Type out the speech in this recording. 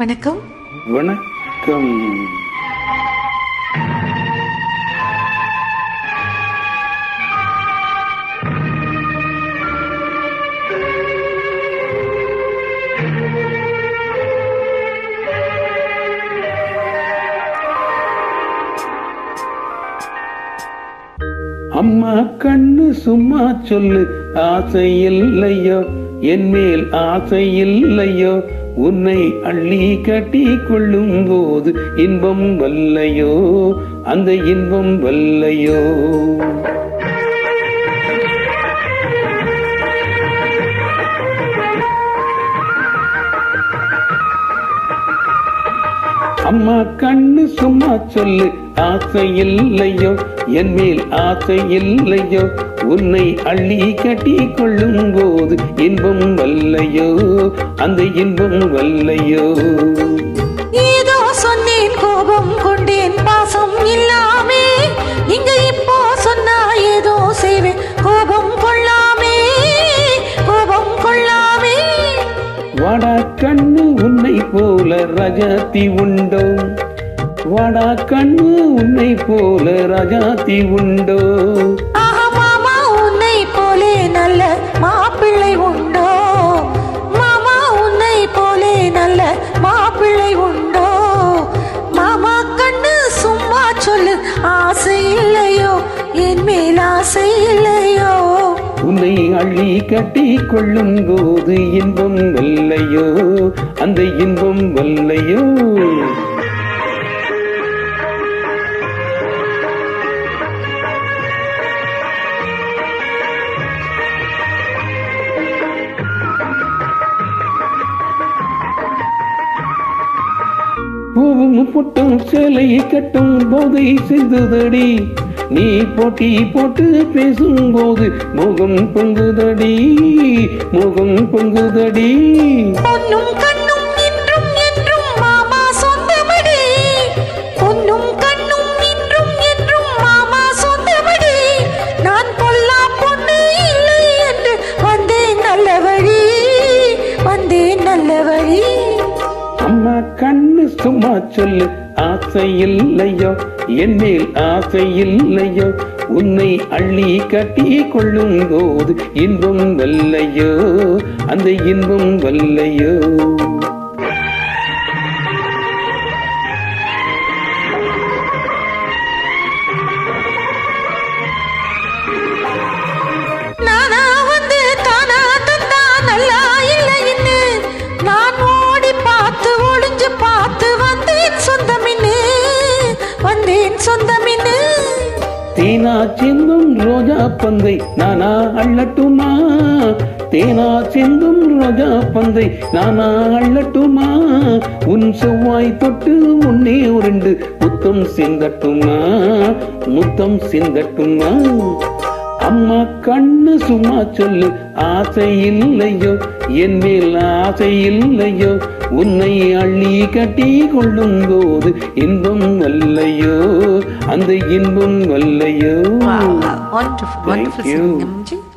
வணக்கம். வணக்கம். அம்மா கண்ணு சும்மா சொல்லு, ஆசை இல்லையோ என் மேல் ஆசை இல்லையோ, உன்னை அள்ளி கட்டி கொள்ளும் போது இன்பம் வல்லையோ, அந்த இன்பம் வல்லையோ. அம்மா கண்ணு சும்மா சொல்லு, ஆசை இல்லையோ என் மேல் ஆசை இல்லையோ, உன்னை அள்ளி கட்டி கொள்ளும் போது இன்பம் வல்லையோ, அந்த இன்பம் வல்லையோ. ஏதோ சொன்னேன், கோபம் கொண்டேன், பாசம் இல்லாமே, இங்க இப்போ சொன்னா ஏதோ செய்வேன், கோபம் கொள்ளாமே, கோபம் கொள்ளாமே. வாடா கண்ணு உன்னை போல ரஜாத்தி உண்டோ, வாடா கண்ணு உன்னை போல ரஜாத்தி உண்டோ, மாமா உன்னை போலே நல்ல மாப்பிள்ளை உண்டோ, மாமா உன்னை போலே நல்ல மாப்பிள்ளை உண்டோ. மாமா கண்ணு சும்மா சொல்லு, ஆசை இல்லையோ என் மேல் ஆசை இல்லையோ, உன்னை அள்ளி கட்டி கொள்ளும் போது இன்பம் வல்லையோ, அந்த இன்பம் வல்லையோ. பூவும் புட்டும் சேலை கட்டும் போதை செய்ததடி, நீ போட்டி போட்டு பேசும்போது முகம் பொங்குதடி, முகம் பொங்குதடி. பொன்னும் கண்ணும் இன்றும் என்றும் மாமா சொந்தமடி, பொன்னும் கண்ணும் இன்றும் என்றும் மாமா சொந்தமடி. நான் பொல்லா பொண்ணு இல்லை என்று வந்தேன் நல்ல வழி, வந்தேன் நல்ல வழி. அம்மா கண்ணு சும்மா சொல்லு, ஆசை இல்லையோ என் மேல் ஆசை இல்லையோ, உன்னை அள்ளி கட்டி கொள்ளும் போது இன்பம் வல்லையோ, அந்த இன்பம் வல்லையோ. நானா வந்து தானா தந்தா நல்லா இல்லைன்னு, நான் ஓடி பார்த்து ஒளிஞ்சு பார்த்து வந்தேன் சொந்தமின்னு, வந்தேன் சொந்தமின்னு. தேனா சிந்தும் ரோஜா பந்தை நானா அள்ளட்டுமா, தேனா சிந்தும் ரோஜா பந்தை நானா அள்ளட்டுமா, உன் செவ்வாய் தொட்டு உன்னே உருண்டு முத்தம் சிந்தட்டுமா, முத்தம் சிந்தட்டுமா. அம்மா கண்ணு சும்மா சொல்லு, ஆசை இல்லையோ என் மேல் ஆசை இல்லையோ, உன்னை அள்ளி கட்டி கொள்ளும் போது இன்பம் வல்லையோ, அந்த இன்பம் வல்லையோ. Wonderful, wonderful singing.